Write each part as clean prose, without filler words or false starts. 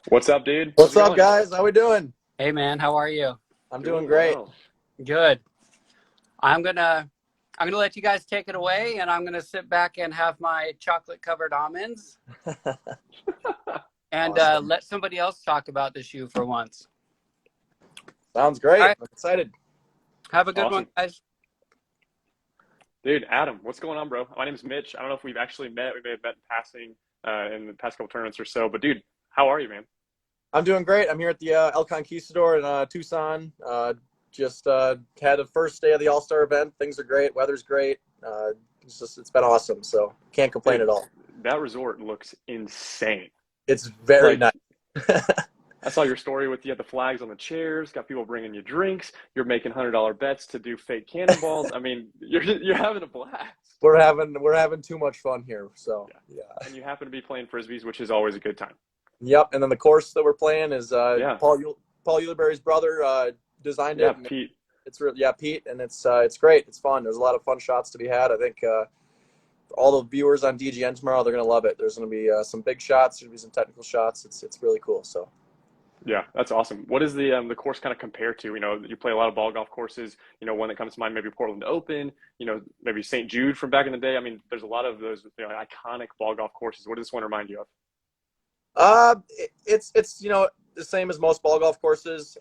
What's up, dude? How's What's it up, going? guys? How we doing? Hey man, how are you? I'm doing Doing great. well. Good. I'm gonna I'm gonna let you guys take it away, and I'm gonna sit back and have my chocolate covered almonds and Awesome. let somebody else talk about the shoe for once. Sounds All great. right, I'm excited. have a good one, Awesome. guys. Dude, Adam, what's going on, bro? My name is Mitch. I don't know if we've actually met. We may have met in passing in the past couple tournaments or so. But, dude, how are you, man? I'm doing great. I'm here at the El Conquistador in Tucson. Just had the first day of the All-Star event. Things are great. Weather's great. It's been awesome. So can't complain Dude, at all. that resort looks insane. It's very Like, nice. I saw your story with you had the flags on the chairs, got people bringing you drinks. You're making $100 bets to do fake cannonballs. I mean, you're having a blast. We're having too much fun here. So Yeah. yeah. And you happen to be playing frisbees, which is always a good time. Yep. And then the course that we're playing is Yeah. Paul Eulerberry's brother designed Yeah, it. And Pete. it's really, yeah, Pete, and it's great. It's fun. There's a lot of fun shots to be had. I think all the viewers on DGN tomorrow, they're gonna love it. There's gonna be some big shots. There's gonna be some technical shots. It's really cool. So Yeah, that's awesome. What does the course kind of compare to? You know, you play a lot of ball golf courses. You know, one that comes to mind, maybe Portland Open. You know, maybe St. Jude from back in the day. I mean, there's a lot of those iconic ball golf courses. What does this one remind you of? it's the same as most ball golf courses.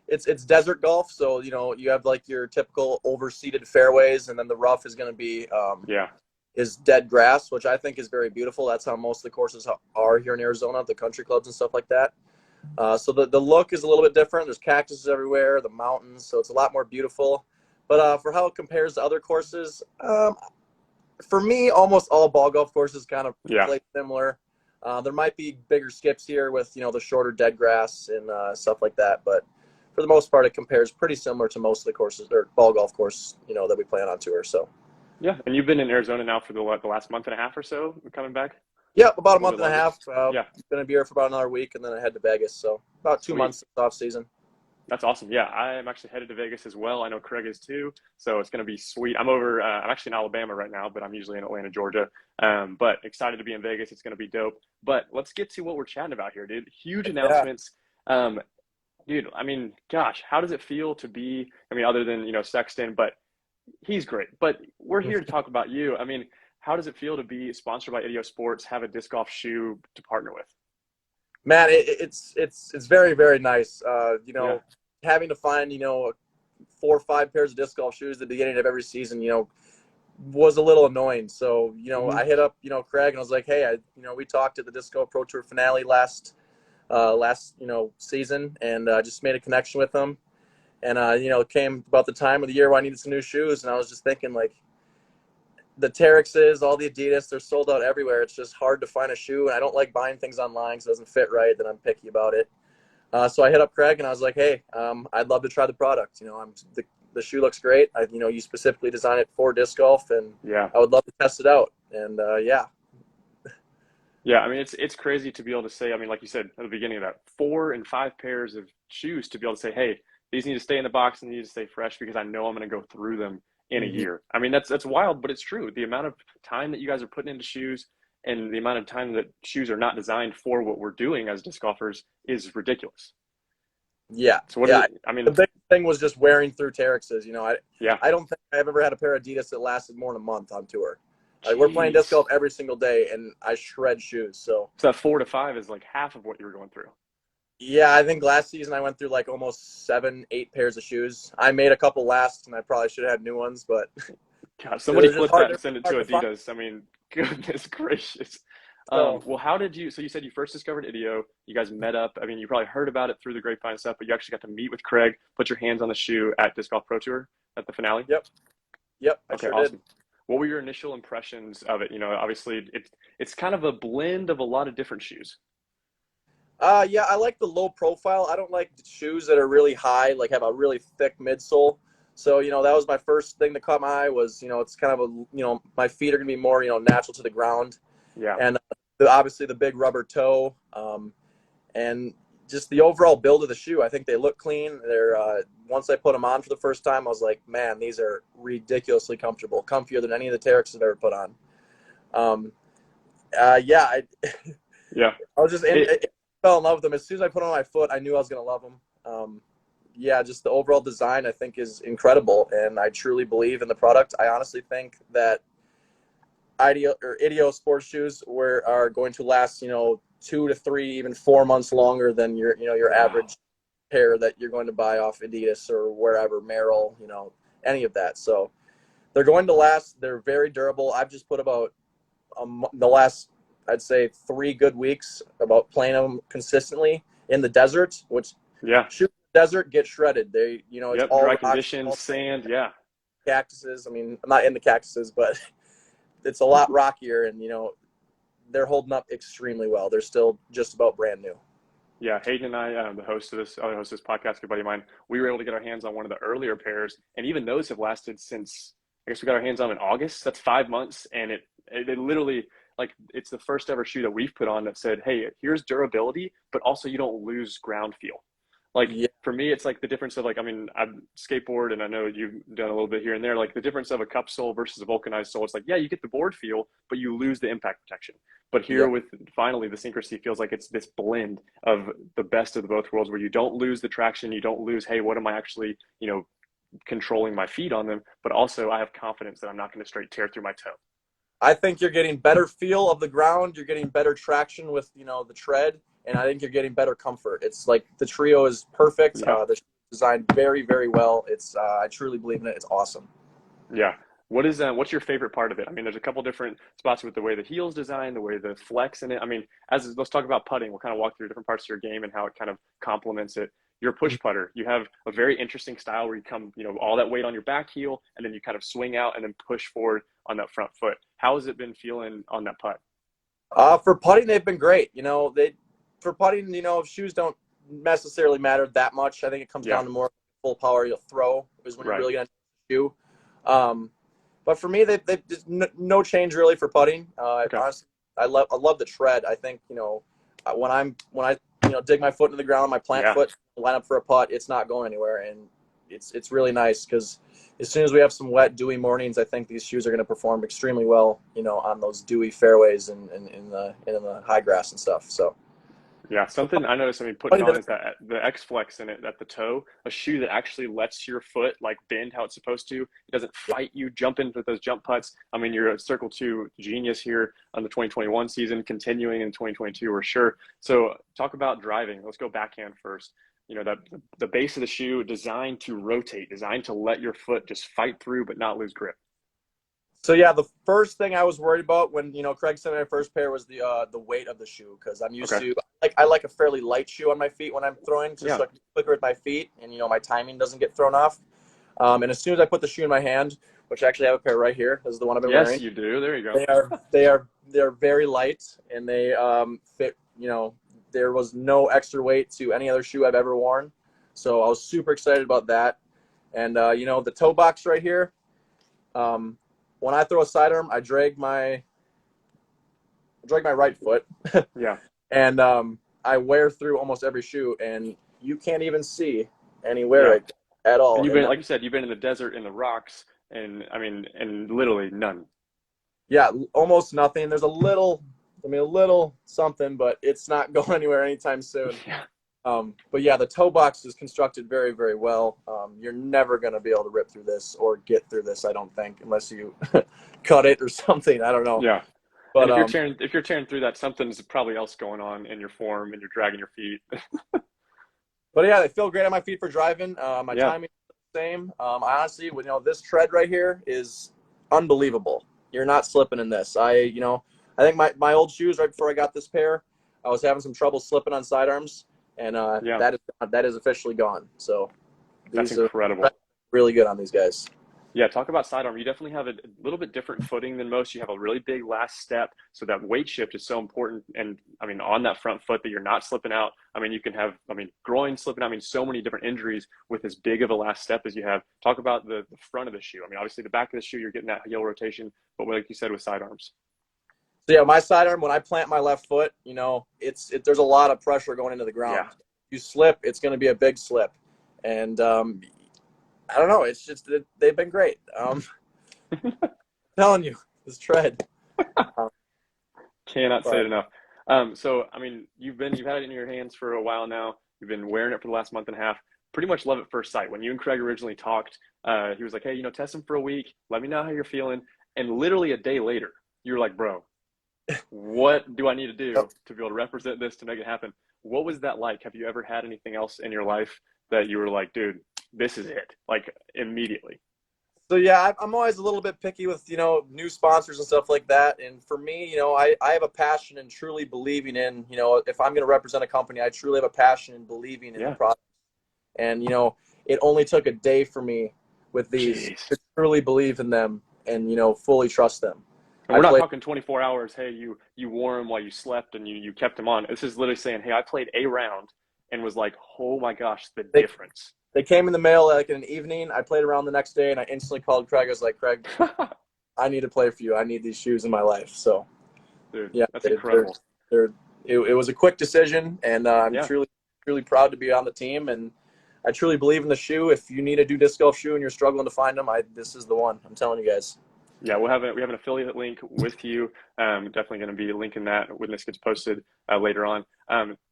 It's desert golf, so you have like your typical overseeded fairways, and then the rough is gonna be Yeah, is dead grass, which I think is very beautiful. That's how most of the courses are here in Arizona, the country clubs and stuff like that. So the look is a little bit different. There's cactuses everywhere, the mountains, so it's a lot more beautiful. But for how it compares to other courses, for me, almost all ball golf courses kind of yeah, play similar. There might be bigger skips here with the shorter dead grass and stuff like that, but for the most part, it compares pretty similar to most of the courses or ball golf course that we play on tour. So yeah. And you've been in Arizona now for the last month and a half or so, coming back yeah, about a a little month bit and a longer. half. Yeah, Gonna be here for about another week, and then I head to Vegas. So about 2 months sweet. off season. That's awesome. Yeah, I am actually headed to Vegas as well. I know Craig is too, so it's going to be sweet. I'm over. I'm actually in Alabama right now, but I'm usually in Atlanta, Georgia. But excited to be in Vegas. It's going to be dope. But let's get to what we're chatting about here, dude. Huge Yeah. announcements. Um, Dude, I mean, gosh, how does it feel to be? I mean, other than Sexton, but he's great. But we're here to talk about you. I mean, how does it feel to be sponsored by Idio Sports, have a disc golf shoe to partner with? Man, it's very very nice. Yeah. Having to find 4 or 5 pairs of disc golf shoes at the beginning of every season, was a little annoying. So Hmm. I hit up Craig and I was like, hey, we talked at the Disc Golf Pro Tour finale last season, and just made a connection with him. And it came about the time of the year where I needed some new shoes, and I was just thinking like the Terexes, all the Adidas, they're sold out everywhere. It's just hard to find a shoe, and I don't like buying things online because it doesn't fit right. Then I'm picky about it. So I hit up Craig and I was like, hey, I'd love to try the product. The shoe looks great. You specifically designed it for disc golf, and Yeah. I would love to test it out. And yeah, Yeah, I mean it's crazy to be able to say, I mean, like you said at the beginning of that, 4 and 5 pairs of shoes to be able to say, hey, these need to stay in the box and need to stay fresh because I know I'm going to go through them in a year. I mean, that's wild, but it's true. The amount of time that you guys are putting into shoes and the amount of time that shoes are not designed for what we're doing as disc golfers is ridiculous. yeah, So what is yeah. it? I The mean, big thing was just wearing through Terexes. yeah. I don't think I've ever had a pair of Adidas that lasted more than a month on tour. Like, we're playing disc Jeez. golf every single day, and I shred shoes. So So that 4 to 5 is like half of what you were going through. yeah, I think last season I went through like almost 7, 8 pairs of shoes. I made a couple last, and I probably should have had new ones, but God, it somebody was just clip that and send it to hard to find. Adidas. I mean, goodness gracious. So Well, how did you? So you said you first discovered Idio. You guys met up. I mean, you probably heard about it through the grapevine stuff, but you actually got to meet with Craig, put your hands on the shoe at Disc Golf Pro Tour at the finale. yep, yep, I Okay, sure did. awesome. What were your initial impressions of it? You know, obviously it's kind of a blend of a lot of different shoes. Yeah, I like the low profile. I don't like shoes that are really high, like have a really thick midsole. So, that was my first thing that caught my eye was, it's kind of my feet are going to be more, natural to the ground. Yeah, And obviously the big rubber toe, and just the overall build of the shoe. I think they look clean. They're once I put them on for the first time, I was like, man, these are ridiculously comfortable, comfier than any of the Terrex I've ever put on. Yeah, yeah. I was just It fell in love with them. As soon as I put them on my foot, I knew I was going to love them. Yeah, just the overall design I think is incredible, and I truly believe in the product. I honestly think that Idio Sports shoes are going to last, 2 to 3, even 4 months longer than your average pair that you're going to buy off Adidas or wherever, Merrell, any of that. So they're going to last. They're very durable. I've just put about the last, I'd say, 3 good weeks about playing them consistently in the desert, which shoes in the desert get shredded. They, it's all dry rocks, conditions, sand, cactuses. I mean, I'm not in the cactuses, but it's a lot rockier, and they're holding up extremely well. They're still just about brand new. Yeah, Hayden and I, the other host of this podcast, good buddy of mine, we were able to get our hands on one of the earlier pairs, and even those have lasted since, I guess we got our hands on in August. That's 5 months, and it literally, like, it's the first ever shoe that we've put on that said, hey, here's durability, but also you don't lose ground feel. Like, for me, it's like the difference of, like, I mean, I skateboard, and I know you've done a little bit here and there, like the difference of a cup sole versus a vulcanized sole. It's like, yeah, you get the board feel, but you lose the impact protection. But here with finally the Syncrasy feels like it's this blend of the best of both worlds, where you don't lose the traction, you don't lose, hey, what am I actually, controlling my feet on them, but also I have confidence that I'm not going to straight tear through my toe. I think you're getting better feel of the ground. You're getting better traction with, the tread. And I think you're getting better comfort. It's like the trio is perfect. They're designed very, very well. It's I truly believe in it. It's awesome. Yeah. What's your favorite part of it? I mean, there's a couple different spots with the way the heel's designed, the way the flex in it. I mean, let's talk about putting. We'll kind of walk through different parts of your game and how it kind of complements it. Your push putter, you have a very interesting style where you come, all that weight on your back heel, and then you kind of swing out and then push forward on that front foot. How has it been feeling on that putt? For putting, they've been great. For putting, shoes don't necessarily matter that much. I think it comes down to more full power you'll throw is when you're really going to shoe. But for me, they've just no change really for putting. Honestly, I love the tread. I think when I dig my foot into the ground, my plant foot, line up for a putt, it's not going anywhere, and it's really nice because as soon as we have some wet, dewy mornings, I think these shoes are going to perform extremely well, on those dewy fairways and in the high grass and stuff. So. Yeah, something I noticed, putting on is that the X-Flex in it at the toe, a shoe that actually lets your foot like bend how it's supposed to. It doesn't fight you, jump in with those jump putts. I mean, you're a Circle 2 genius here on the 2021 season, continuing in 2022, we're sure. So talk about driving. Let's go backhand first. That the base of the shoe designed to rotate, designed to let your foot just fight through but not lose grip. So yeah, the first thing I was worried about when Craig sent me my first pair was the weight of the shoe, because I'm used to I like a fairly light shoe on my feet when I'm throwing, just so I can quicker with my feet and my timing doesn't get thrown off. And as soon as I put the shoe in my hand, which I actually have a pair right here, this is the one I've been wearing. Yes, you do. There you go. They're very light, and they fit. There was no extra weight to any other shoe I've ever worn, so I was super excited about that. And the toe box right here. When I throw a sidearm, I drag my right foot. And I wear through almost every shoe, and you can't even see any wear at all. And you've been, like you said, you've been in the desert, in the rocks, and literally none. Yeah, almost nothing. There's a little something, but it's not going anywhere anytime soon. But yeah, the toe box is constructed very, very well. You're never going to be able to rip through this or get through this, I don't think, unless you cut it or something. I don't know. Yeah. But and if you're tearing through that, something's probably else going on in your form, and you're dragging your feet. But yeah, they feel great on my feet for driving. My timing is the same. I honestly, this tread right here is unbelievable. You're not slipping in this. I think my old shoes right before I got this pair, I was having some trouble slipping on sidearms. And that is officially gone. So that's incredible. Really good on these guys. Yeah, talk about sidearm. You definitely have a little bit different footing than most. You have a really big last step, so that weight shift is so important. And on that front foot, that you're not slipping out. You can have groin slipping out. So many different injuries with as big of a last step as you have. Talk about the front of the shoe. Obviously the back of the shoe, you're getting that heel rotation, but like you said with sidearms. So yeah, my sidearm, when I plant my left foot, there's a lot of pressure going into the ground. Yeah. You slip, it's going to be a big slip. And I don't know. It's just they've been great. Telling you, this tread. Cannot say it enough. So I mean, you've had it in your hands for a while now. You've been wearing it for the last month and a half. Pretty much love at first sight. When you and Craig originally talked, he was like, "Hey, test them for a week. Let me know how you're feeling." And literally a day later, you were like, "Bro, what do I need to do to be able to represent this to make it happen?" What was that like? Have you ever had anything else in your life that you were like, "Dude, this is it," like immediately? So yeah, I'm always a little bit picky with new sponsors and stuff like that. And for me, I have a passion in truly believing in if I'm going to represent a company, I truly have a passion in believing in the Yeah. product. And it only took a day for me with these Jeez. to truly believe in them and fully trust them. And I we're not played. talking 24 hours. Hey, you wore him while you slept and you kept him on. This is literally saying, hey, I played a round and was like, oh my gosh, the They difference. they came in the mail like in an evening. I played around the next day, and I instantly called Craig. I was like, Craig, I need to play for you. I need these shoes in my life. So Dude, yeah, that's incredible. it was a quick decision, and I'm Yeah. truly proud to be on the team, and I truly believe in the shoe. If you need a new disc golf shoe and you're struggling to find them, this is the one. I'm telling you guys. Yeah, we have an affiliate link with you. Definitely going to be linking that when this gets posted later on.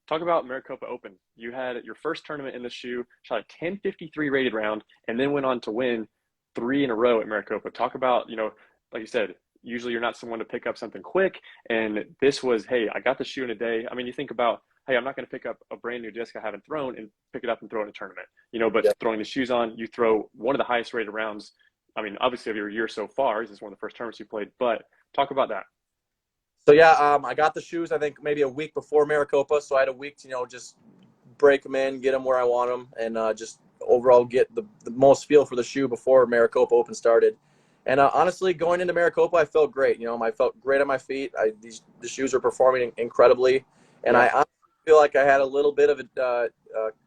Talk about Maricopa Open. You had your first tournament in the shoe, shot a 1053 rated round, and then went on to win three in a row at Maricopa. Talk about, like you said, usually you're not someone to pick up something quick, and this was, hey, I got the shoe in a day. I mean, you think about, hey, I'm not going to pick up a brand new disc I haven't thrown and pick it up and throw it in a tournament, but Yeah. throwing the shoes on, you throw one of the highest rated rounds. I mean, obviously of your year so far, this is one of the first tournaments you played, but talk about that. So yeah, I got the shoes. I think maybe a week before Maricopa, so I had a week to just break them in, get them where I want them, and just overall get the most feel for the shoe before Maricopa Open started. And honestly, going into Maricopa, I felt great. I felt great on my feet. The shoes are performing incredibly, and Yeah. I honestly feel like I had a little bit of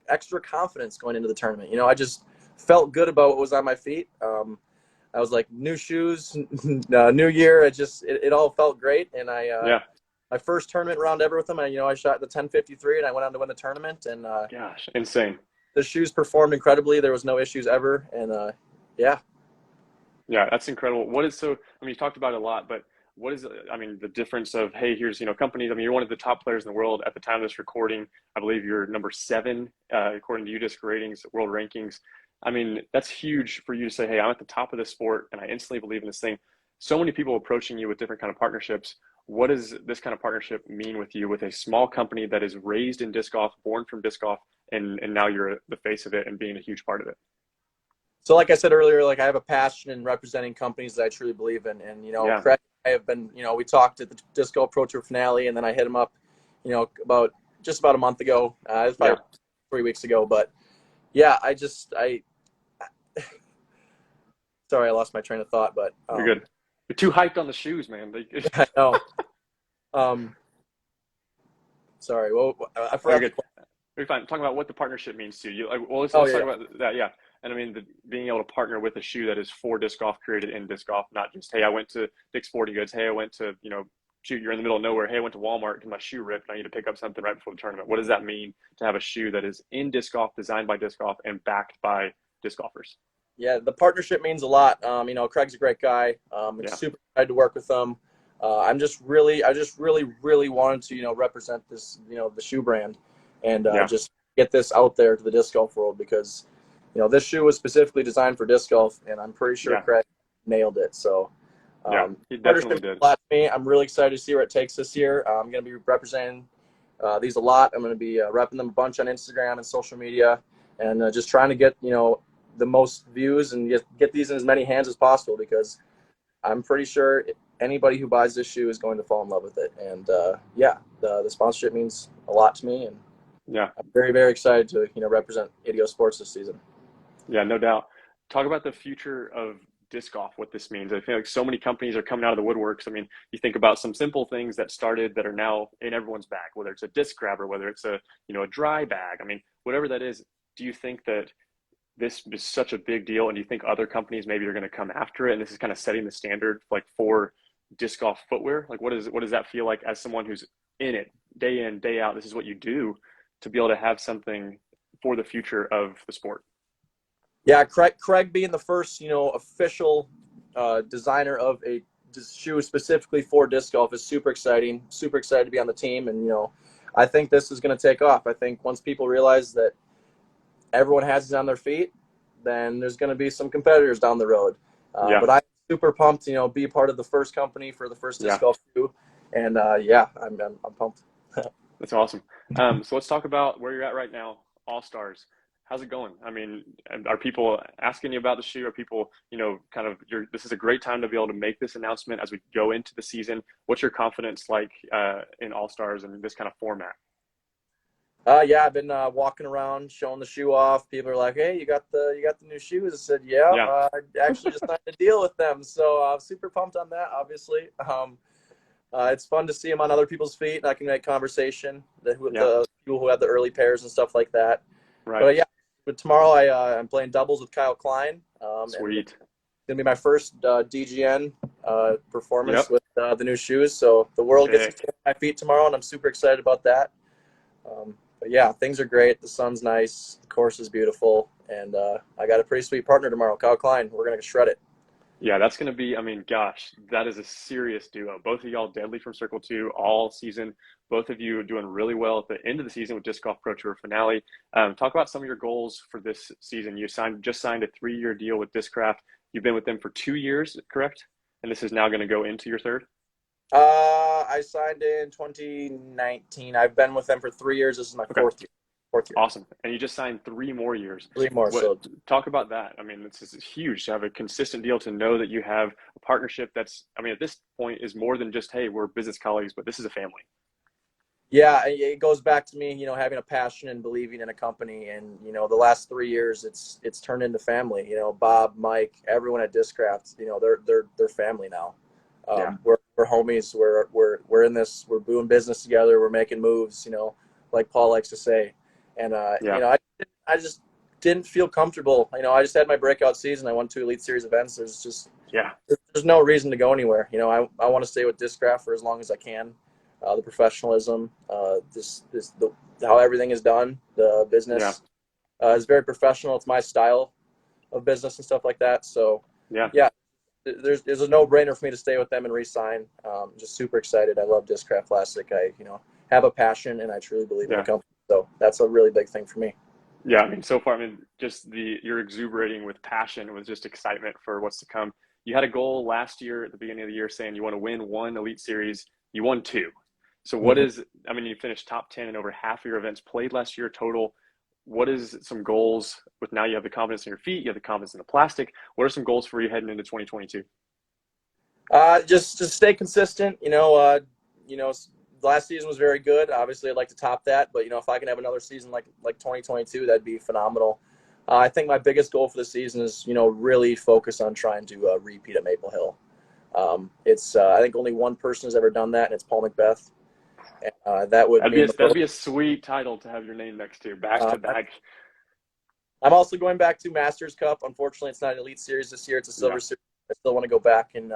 extra confidence going into the tournament. I just felt good about what was on my feet. I was like, new shoes, new year. It all felt great, and Yeah. my first tournament round ever with them. I shot the 1053, and I went on to win the tournament. And Gosh, insane. the shoes performed incredibly. There was no issues ever, and yeah. Yeah, that's incredible. I mean, you talked about it a lot, but what is, I mean, the difference of, hey, here's, companies. I mean, you're one of the top players in the world at the time of this recording. I believe you're number 7, according to UDisc ratings, world rankings. I mean, that's huge for you to say, hey, I'm at the top of this sport and I instantly believe in this thing. So many people approaching you with different kind of partnerships. What does this kind of partnership mean with you with a small company that is raised in disc golf, born from disc golf, and now you're the face of it and being a huge part of it? So like I said earlier, like I have a passion in representing companies that I truly believe in. And, Yeah. Craig and I have been, we talked at the Disc Golf Pro Tour finale, and then I hit him up, just about a month ago. It was probably 3 weeks ago. But yeah, sorry, I lost my train of thought, but You're good. You're too hyped on the shoes, man. I know. Sorry. Well, I Oh, you're forgot the good. question. You're fine. Talking about what the partnership means to you. Like, well, Oh let's talk yeah. about that. Yeah. And I mean, being able to partner with a shoe that is for disc golf, created in disc golf, not just, hey, I went to Dick's Sporting Goods. Hey, I went to, shoot, you're in the middle of nowhere. Hey, I went to Walmart because my shoe ripped and I need to pick up something right before the tournament. What does that mean to have a shoe that is in disc golf, designed by disc golf, and backed by disc golfers? Yeah, the partnership means a lot. Craig's a great guy. I'm Yeah. super excited to work with him. I just really wanted to, represent this, the shoe brand, and Yeah. just get this out there to the disc golf world because, this shoe was specifically designed for disc golf, and I'm pretty sure Yeah. Craig nailed it. So, Yeah. He partnership definitely means did. a lot to me. I'm really excited to see where it takes this year. I'm going to be representing these a lot. I'm going to be repping them a bunch on Instagram and social media, and just trying to get, the most views and get these in as many hands as possible because I'm pretty sure anybody who buys this shoe is going to fall in love with it. And the sponsorship means a lot to me, and Yeah. I'm very, very excited to represent Idio Sports this season. Yeah, no doubt. Talk about the future of disc golf, what this means. I feel like so many companies are coming out of the woodworks. I mean, you think about some simple things that started that are now in everyone's bag, whether it's a disc grabber, whether it's a dry bag. I mean, whatever that is, do you think that this is such a big deal, and do you think other companies maybe are going to come after it, and this is kind of setting the standard like for disc golf footwear? Like, what does that feel like as someone who's in, day out? This is what you do to be able to have something for the future of the sport. Yeah, Craig being the first, official designer of a shoe specifically for disc golf is super exciting. Super excited to be on the team, and I think this is going to take off. I think once people realize that everyone has it on their feet, then there's going to be some competitors down the road. Yeah. But I'm super pumped, be part of the first company for the first disc golf shoe, and I'm pumped. That's awesome. So let's talk about where you're at right now, All-Stars. How's it going? I mean, are people asking you about the shoe? Are people, this is a great time to be able to make this announcement as we go into the season. What's your confidence like in All-Stars and this kind of format? I've been walking around showing the shoe off. People are like, "Hey, you got the new shoes?" I said, "Yeah." I actually just signed a deal with them, so I'm super pumped on that. Obviously, it's fun to see them on other people's feet, and I can make conversation with the people who have the early pairs and stuff like that. Right. But tomorrow I'm playing doubles with Kyle Klein. Sweet. It's gonna be my first DGN performance with the new shoes. So the world gets to see my feet tomorrow, and I'm super excited about that. But yeah, things are great. The sun's nice. The course is beautiful, and I got a pretty sweet partner tomorrow, Kyle Klein. We're gonna shred it. Yeah, that's going to be, gosh, that is a serious duo. Both of y'all deadly from Circle 2 all season. Both of you doing really well at the end of the season with Disc Golf Pro Tour Finale. Talk about some of your goals for this season. You just signed a 3-year deal with Discraft. You've been with them for 2 years, correct? And this is now going to go into your third? I signed in 2019. I've been with them for 3 years. This is my fourth year. Awesome. And you just signed 3 more years. 3 more. So talk about that. This is huge to have a consistent deal, to know that you have a partnership that's, at this point is more than just, hey, we're business colleagues, but this is a family. Yeah, it goes back to me, having a passion and believing in a company. And, the last 3 years, it's turned into family. Bob, Mike, everyone at Discraft, they're family now. We're homies. We're in this. We're doing business together. We're making moves. Like Paul likes to say. And I just didn't feel comfortable. I just had my breakout season. I won 2 Elite Series events. There's no reason to go anywhere. I want to stay with Discraft for as long as I can. The professionalism, how everything is done. The business is very professional. It's my style of business and stuff like that. So there's a no-brainer for me to stay with them and re-sign. Just super excited. I love Discraft Classic. I have a passion, and I truly believe in the company. So that's a really big thing for me. Yeah, so far, just you're exuberating with passion, with just excitement for what's to come. You had a goal last year at the beginning of the year saying you want to win 1 Elite Series. You won 2. So what is, you finished top 10 in over half of your events played last year total. What is some goals with, now you have the confidence in your feet, you have the confidence in the plastic. What are some goals for you heading into 2022? Just to stay consistent. Last season was very good. Obviously, I'd like to top that, but if I can have another season like 2022, that'd be phenomenal. I think my biggest goal for the season is really focus on trying to repeat at Maple Hill. I think only one person has ever done that, and it's Paul Macbeth. That'd be a sweet title to have your name next to, back to back. I'm also going back to Masters Cup. Unfortunately, it's not an Elite Series this year. It's a Silver Series. I still want to go back and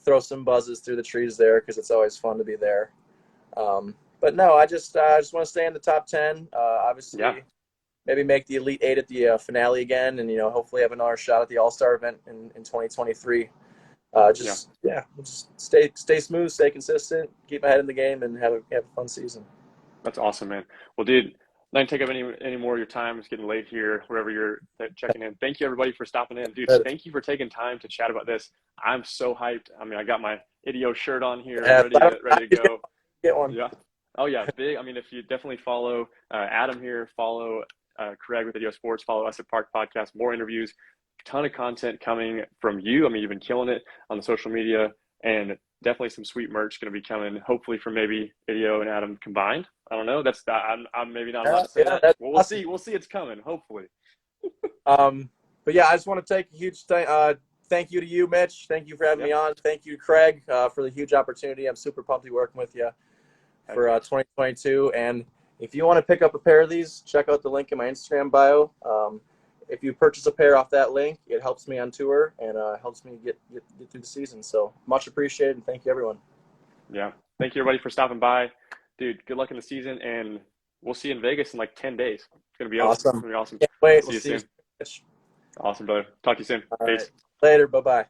throw some buzzes through the trees there, because it's always fun to be there. But no, I just want to stay in the top 10. Obviously, maybe make the Elite 8 at the finale again, and hopefully have another shot at the All-Star event in 2023. Just stay smooth, stay consistent, keep my head in the game, and have a fun season. That's awesome, man. Well, dude, not take up any more of your time. It's getting late here, wherever you're checking in. Thank you, everybody, for stopping in. Dude, thank you for taking time to chat about this. I'm so hyped. I got my Idio shirt on here, ready to go. Get one. Yeah. Oh, yeah, big. If you definitely follow Adam here, follow Craig with Idio Sports, follow us at Park Podcast, more interviews, ton of content coming from you. You've been killing it on the social media, and definitely some sweet merch going to be coming, hopefully from maybe Idio and Adam combined. I don't know. I'm maybe not allowed to say that. Well, we'll see. We'll see. It's coming, hopefully. But yeah, I just want to take a huge thank you to you, Mitch. Thank you for having me on. Thank you, Craig, for the huge opportunity. I'm super pumped to be working with you for 2022. And if you want to pick up a pair of these, check out the link in my Instagram bio. If you purchase a pair off that link, it helps me on tour and helps me get through the season. So much appreciated, and thank you, everyone. Yeah. Thank you, everybody, for stopping by. Dude, good luck in the season, and we'll see you in Vegas in like 10 days. It's going to be awesome. It's going to be awesome. Can't wait. See you soon. Awesome, brother. Talk to you soon. All Peace. Right. Later. Bye-bye.